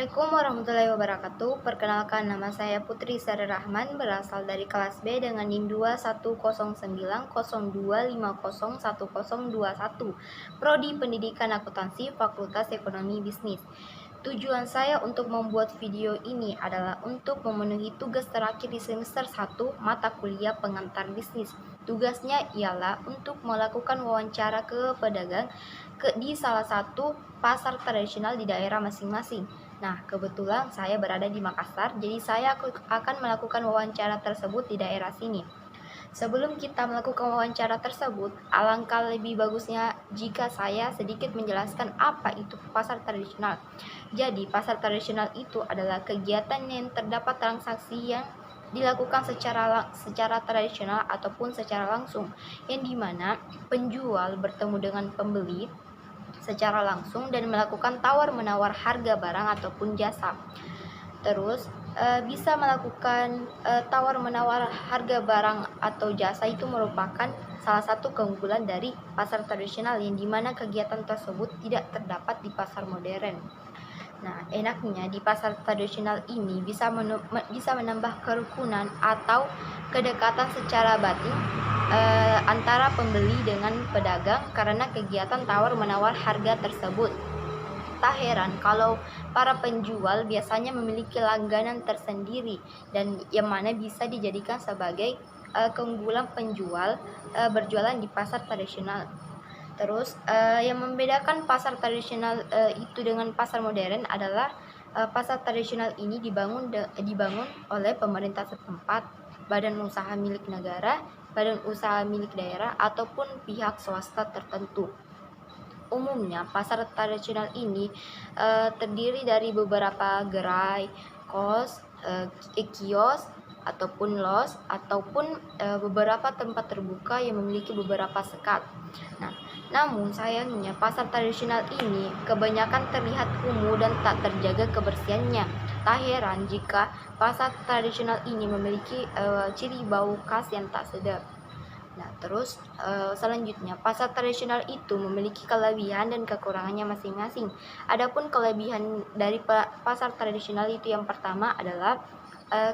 Assalamualaikum warahmatullahi wabarakatuh. Perkenalkan, nama saya Putri Sari Rahman, berasal dari kelas B dengan NIM 21090250101. Prodi Pendidikan Akuntansi, Fakultas Ekonomi Bisnis. Tujuan saya untuk membuat video ini adalah untuk memenuhi tugas terakhir di semester 1 mata kuliah pengantar bisnis. Tugasnya ialah untuk melakukan wawancara ke pedagang di salah satu pasar tradisional di daerah masing-masing. Nah, kebetulan saya berada di Makassar, jadi saya akan melakukan wawancara tersebut di daerah sini. Sebelum kita melakukan wawancara tersebut, alangkah lebih bagusnya jika saya sedikit menjelaskan apa itu pasar tradisional. Jadi, pasar tradisional itu adalah kegiatan yang terdapat transaksi yang dilakukan secara tradisional ataupun secara langsung, yang dimana penjual bertemu dengan pembeli secara langsung dan melakukan tawar-menawar harga barang ataupun jasa. Terus bisa melakukan tawar-menawar harga barang atau jasa itu merupakan salah satu keunggulan dari pasar tradisional, yang dimana kegiatan tersebut tidak terdapat di pasar modern. Nah, enaknya di pasar tradisional ini bisa menambah kerukunan atau kedekatan secara batin antara pembeli dengan pedagang karena kegiatan tawar-menawar harga tersebut. Tak heran kalau para penjual biasanya memiliki langganan tersendiri dan yang mana bisa dijadikan sebagai keunggulan penjual berjualan di pasar tradisional. Terus yang membedakan pasar tradisional itu dengan pasar modern adalah pasar tradisional ini dibangun oleh pemerintah setempat, badan usaha milik negara, badan usaha milik daerah, ataupun pihak swasta tertentu. Umumnya pasar tradisional ini terdiri dari beberapa gerai, kos, kios, ataupun los, ataupun beberapa tempat terbuka yang memiliki beberapa sekat. Nah, namun sayangnya pasar tradisional ini kebanyakan terlihat kumuh dan tak terjaga kebersihannya. Tak heran jika pasar tradisional ini memiliki ciri bau khas yang tak sedap. Nah, terus selanjutnya pasar tradisional itu memiliki kelebihan dan kekurangannya masing-masing. Adapun kelebihan dari pasar tradisional itu yang pertama adalah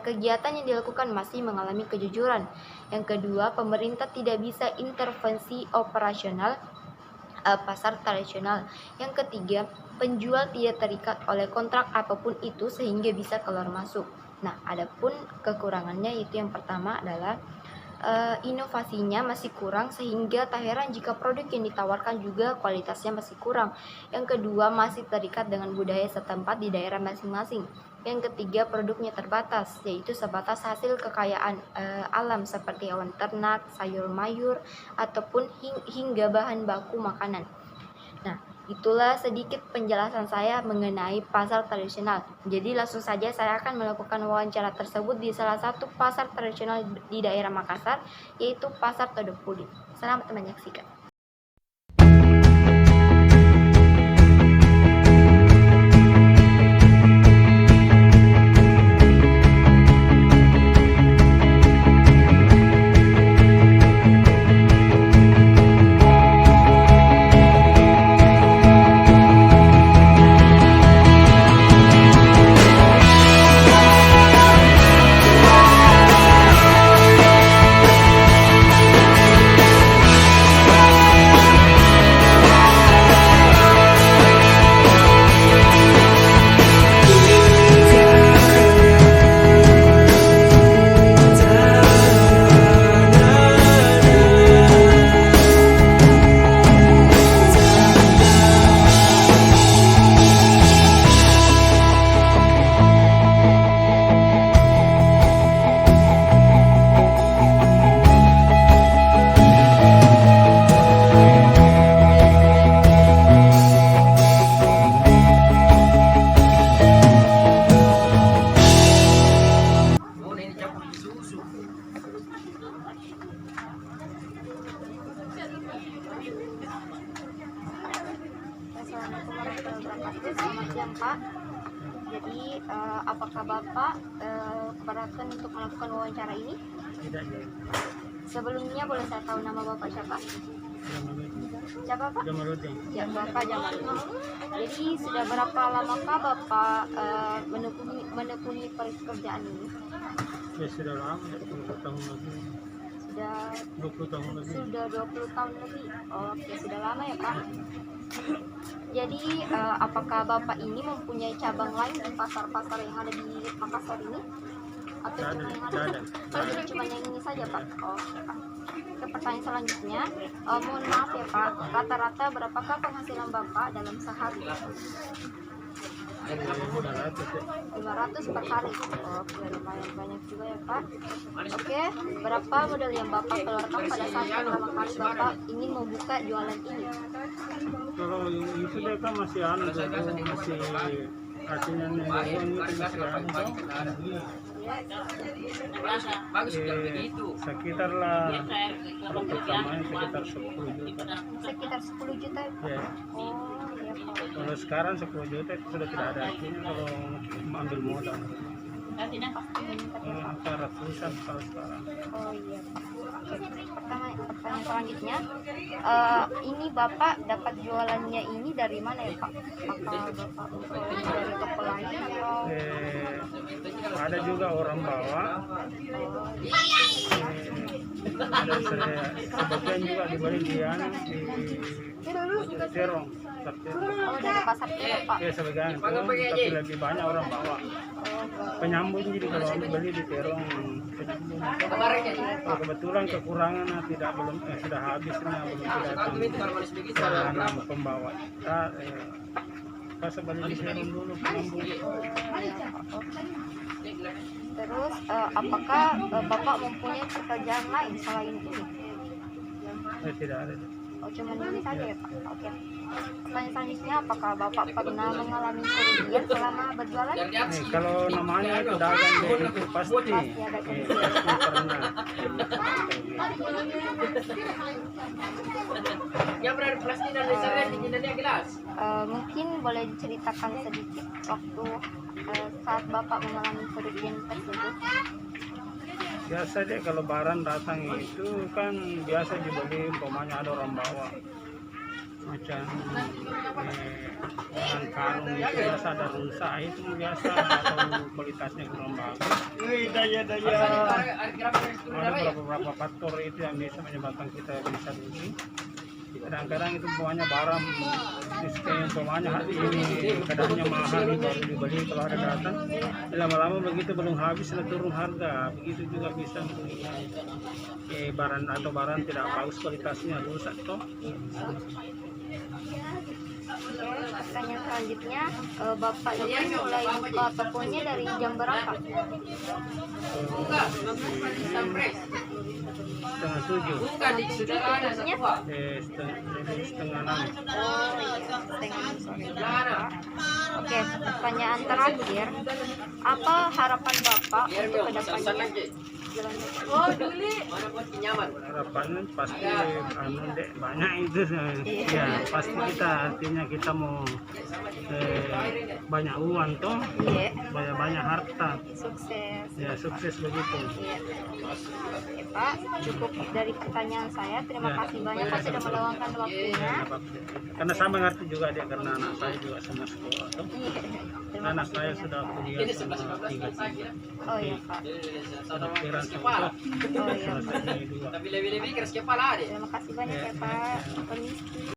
kegiatan yang dilakukan masih mengalami kejujuran. Yang kedua, pemerintah tidak bisa intervensi operasional pasar tradisional. Yang ketiga, penjual tidak terikat oleh kontrak apapun itu sehingga bisa keluar masuk. Nah, adapun kekurangannya itu yang pertama adalah inovasinya masih kurang, sehingga tak heran jika produk yang ditawarkan juga kualitasnya masih kurang. Yang kedua, masih terikat dengan budaya setempat di daerah masing-masing. Yang ketiga, produknya terbatas, yaitu sebatas hasil kekayaan alam seperti hewan ternak, sayur mayur, ataupun hingga bahan baku makanan. Nah, itulah sedikit penjelasan saya mengenai pasar tradisional. Jadi langsung saja saya akan melakukan wawancara tersebut di salah satu pasar tradisional di daerah Makassar, yaitu Pasar Todopudi. Selamat menyaksikan. Assalamualaikum warahmatullahi wabarakatuh. Selamat siang, Pak. Jadi apakah Bapak keberatan untuk melakukan wawancara ini? Tidak. Sebelumnya boleh saya tahu nama Bapak siapa? Siapa Pak? Jamaludin. Ya, Bapak Jamaludin. Jadi sudah berapa lamakah Bapak menekuni pekerjaan ini? Ya sudah lama, 20 tahun lebih. Sudah 20 tahun lebih. Sudah 20 tahun lebih. Oke, sudah lama ya Pak. Jadi apakah Bapak ini mempunyai cabang lain di pasar-pasar yang ada di Makassar ini? Atau cuma yang ada? Jadi cuma yang ini saja Pak? Oke Pak. Ke pertanyaan selanjutnya, mohon maaf ya Pak, rata-rata berapakah penghasilan Bapak dalam sehari? 500 per hari. Oke, lumayan banyak juga ya Pak. Oke, berapa modal yang Bapak keluarkan pada saat pertama kali Bapak ingin membuka jualan ini? Kalau itu dia kan masih masih artinya sekitar lah, kalau pertamanya sekitar 10 juta. Sekitar 10 juta Ya. Oh iya Pak. Kalau sekarang 10 juta itu sudah tidak ada artinya kalau ambil modal. Angka ratusan kalau sekarang. Oh iya Pak. Oke. Pertanyaan selanjutnya, ini Bapak dapat jualannya ini dari mana ya Pak? Apakah Bapak dari toko lain atau? Ada juga orang bawa. Ada sebagian juga dibeli di Terong. Oh, dari pasar Terong Pak. Ya sebagian itu, tapi lebih banyak orang bawa. Penyambung jadi kalau beli di Terong. Kalau kebetulan kekurangan belum sudah habisnya belum datang pembawa. Kita beli di Terong dulu penyambung. Terus apakah Bapak mempunyai pekerjaan lain selain ini? Tidak ada. Oh, cuma ini saja ya Pak. Oke. Pertanyaan selanjutnya, apakah Bapak pernah mengalami kerugian selama berjualan? Kalau namanya itu dagang itu pasti ada kerugian. pernah. Mungkin boleh diceritakan sedikit waktu saat Bapak mengalami kerugian tersebut. Biasa deh kalau barang datang itu kan biasa dibeli, umpamanya ada orang bawa macam bahan karung itu biasa ada rusak, itu biasa atau kualitasnya kurang bagus. Ada beberapa faktor itu yang bisa menyebabkan kita bisa rugi. Kadang-kadang itu semuanya barang display umpamanya hari ini kadangnya mahal baru dibeli, kalau ada datang lama-lama begitu belum habis sudah turun harga, begitu juga bisa barang atau barang tidak bagus kualitasnya rusak toh. Pertanyaan selanjutnya, Bapak ini mulai buka tokonya dari jam berapa? Setengah 7. Setengah 6. Setengah 6 sore. Oke, pertanyaan terakhir, apa harapan Bapak untuk kedepannya? Harapannya pasti banyak itu ya, pasti kita artinya kita mau banyak uang toh, banyak harta, sukses ya sukses begitu. Oke Pak, cukup dari pertanyaan saya. Terima kasih banyak Pak sudah meluangkan waktunya. Karena sama ngerti juga dia, karena anak saya juga sama sekolah toh. Anak saya sudah kuliah sama 3. Oh iya Pak. Kedokteran sama Oh iya. Tapi lebih-lebih keras kepala deh. Terima kasih banyak ya Pak. Permisi.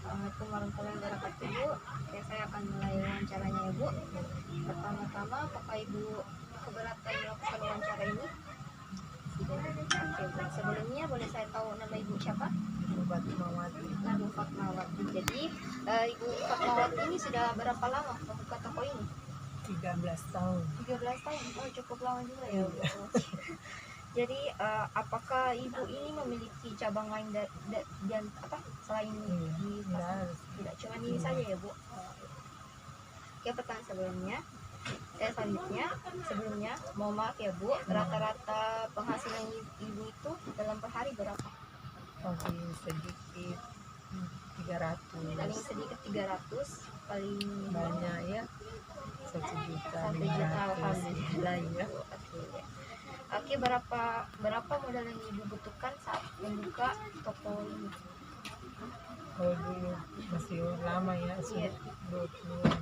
Assalamualaikum warahmatullahi wabarakatuh Bu. Oke, saya akan mulai wawancaranya ya Bu. Pertama-tama, apakah Ibu keberatan melakukan wawancara ini? Tidak. Oke Bu. Sebelumnya boleh saya tahu nama Ibu siapa? Ibu Fatmawati. Jadi Ibu Fatmawati ini sudah berapa lama membuka toko ini? 13 tahun. 13 tahun. Oh, cukup lama juga ya Bu. Jadi apakah Ibu ini memiliki cabang lain dan selain di pasar? Tidak cuma ini saja ya Bu. Oke, pertanyaan selanjutnya, sebelumnya mohon maaf ya Bu, rata-rata penghasilan ibu itu dalam per hari berapa? Paling sedikit 300, Paling sedikit 300, paling banyak ya 1 juta 1 juta, 500 alhamdulillah ya. Oke, berapa modal yang ibu butuhkan saat membuka toko ini? Oh dulu masih lama ya, Iya. 20-an.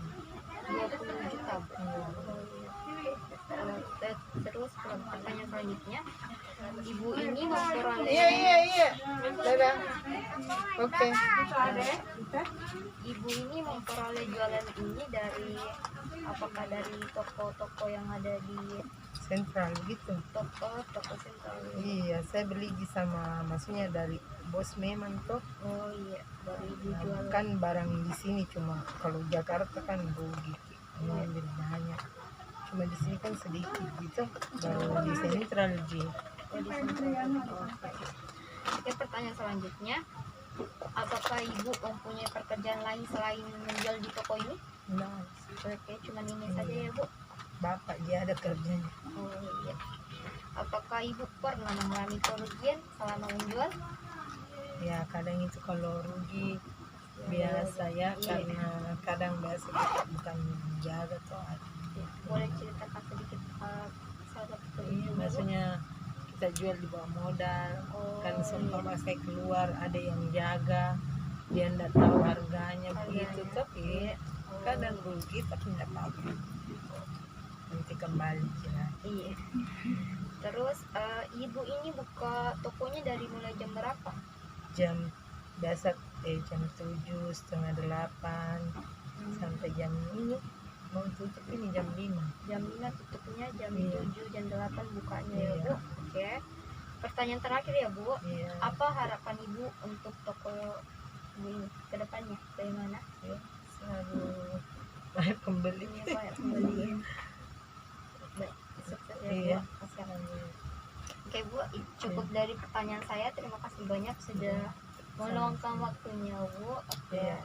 20 juta Bu. Iya. Terus pertanyaan selanjutnya, ibu ini memperoleh Iya. Dadah. Oke. ibu ini memperoleh jualan ini dari apakah dari toko-toko yang ada di Sentral gitu. toko sentral? Iya, saya beli maksudnya dari bos memang toh. Oh iya, dari ibu jual. Kan barang di sini cuma kalau Jakarta kan rugi ngambil banyak. Cuma di sini kan sedikit gitu. Baru di Sentral ji. Oh, di sentral. Oh, oke, pertanyaan selanjutnya, apakah ibu mempunyai pekerjaan lain selain menjual di toko ini? Nah, Oke, cuman ini saja ya Bu. bapak dia ada kerjanya. Oh iya. Apakah ibu pernah mengalami kerugian selama menjual? Ya kadang itu kalau rugi biasa ya, Iya. karena kadang biasa kita bukan menjaga toh. Boleh ceritakan sedikit salah satu Iya, kerugian? maksudnya kita jual di bawah modal. Oh, Kan iya. seumpama saya keluar ada yang jaga, dia ndak tahu harganya begitu Harganya. toh. Iya. Kadang rugi tapi ndak apa-apa. Nanti kembali ya. Iya. Terus ibu ini buka tokonya dari mulai jam berapa? Jam biasa jam 7, setengah 8 sampai jam ini mau tutup ini jam 5. Jam 5 tutupnya, jam Iya. 7, jam 8 bukanya ya Iya. Bu. Oke. Pertanyaan terakhir ya Bu. Iya. Apa harapan ibu untuk toko ini ke depannya? Bagaimana? Ya, selalu banyak pembeli. Ini apa ya pembeli? Baik, sukses ya Bu. Iya. Makasih. Oke Bu, cukup dari pertanyaan saya. Terima kasih banyak sudah meluangkan waktunya Bu. Oke. Iya.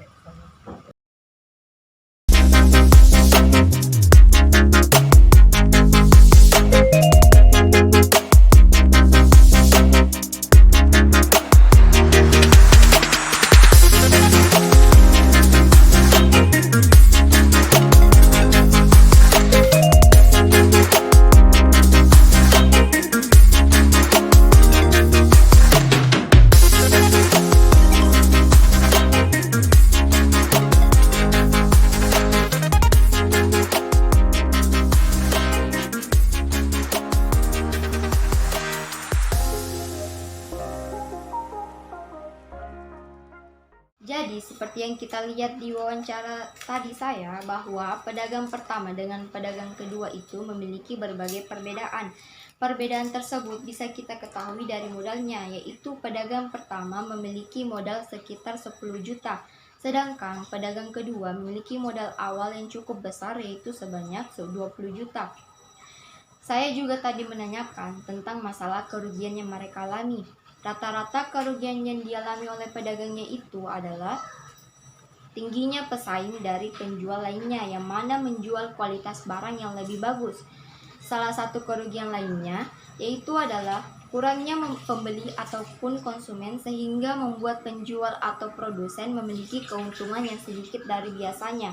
Jadi seperti yang kita lihat di wawancara tadi saya, bahwa pedagang pertama dengan pedagang kedua itu memiliki berbagai perbedaan. Perbedaan tersebut bisa kita ketahui dari modalnya, yaitu pedagang pertama memiliki modal sekitar 10 juta, sedangkan pedagang kedua memiliki modal awal yang cukup besar, yaitu sebanyak 20 juta. Saya juga tadi menanyakan tentang masalah kerugian yang mereka alami. Rata-rata kerugian yang dialami oleh pedagangnya itu adalah tingginya pesaing dari penjual lainnya yang mana menjual kualitas barang yang lebih bagus. Salah satu kerugian lainnya yaitu adalah kurangnya pembeli ataupun konsumen sehingga membuat penjual atau produsen memiliki keuntungan yang sedikit dari biasanya.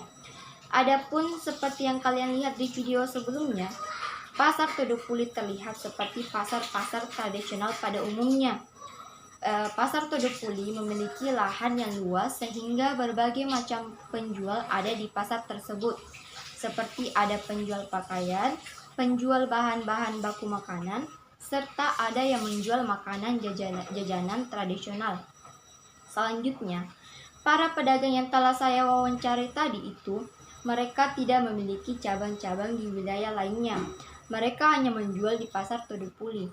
Adapun seperti yang kalian lihat di video sebelumnya, pasar Todopuli terlihat seperti pasar-pasar tradisional pada umumnya. Pasar Todopuli memiliki lahan yang luas sehingga berbagai macam penjual ada di pasar tersebut. Seperti ada penjual pakaian, penjual bahan-bahan baku makanan, serta ada yang menjual makanan jajanan tradisional. Selanjutnya, para pedagang yang telah saya wawancari tadi itu, mereka tidak memiliki cabang-cabang di wilayah lainnya. Mereka hanya menjual di pasar Todopuli.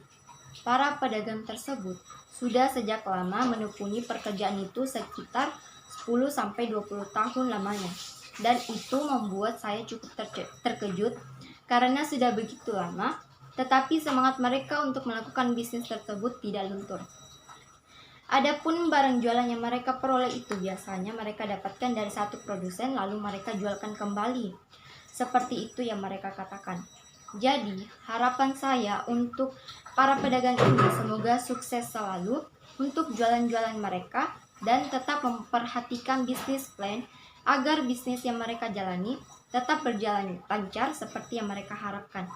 Para pedagang tersebut sudah sejak lama menekuni pekerjaan itu sekitar 10-20 tahun lamanya. Dan itu membuat saya cukup terkejut karena sudah begitu lama, tetapi semangat mereka untuk melakukan bisnis tersebut tidak luntur. Adapun barang jualan yang mereka peroleh itu biasanya mereka dapatkan dari satu produsen lalu mereka jualkan kembali. Seperti itu yang mereka katakan. Jadi, harapan saya untuk para pedagang ini semoga sukses selalu untuk jualan-jualan mereka dan tetap memperhatikan bisnis plan agar bisnis yang mereka jalani tetap berjalan lancar seperti yang mereka harapkan.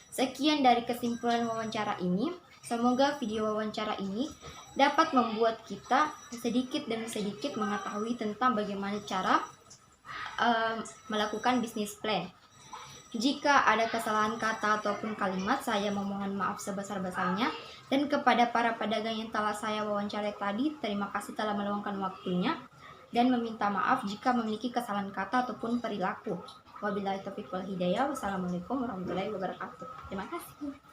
Sekian dari kesimpulan wawancara ini. Semoga video wawancara ini dapat membuat kita sedikit demi sedikit mengetahui tentang bagaimana cara melakukan bisnis plan. Jika ada kesalahan kata ataupun kalimat, saya memohon maaf sebesar-besarnya. Dan kepada para pedagang yang telah saya wawancarai tadi, terima kasih telah meluangkan waktunya. Dan meminta maaf jika memiliki kesalahan kata ataupun perilaku. Wabillahi taufiq wal hidayah. Wassalamualaikum warahmatullahi wabarakatuh. Terima kasih.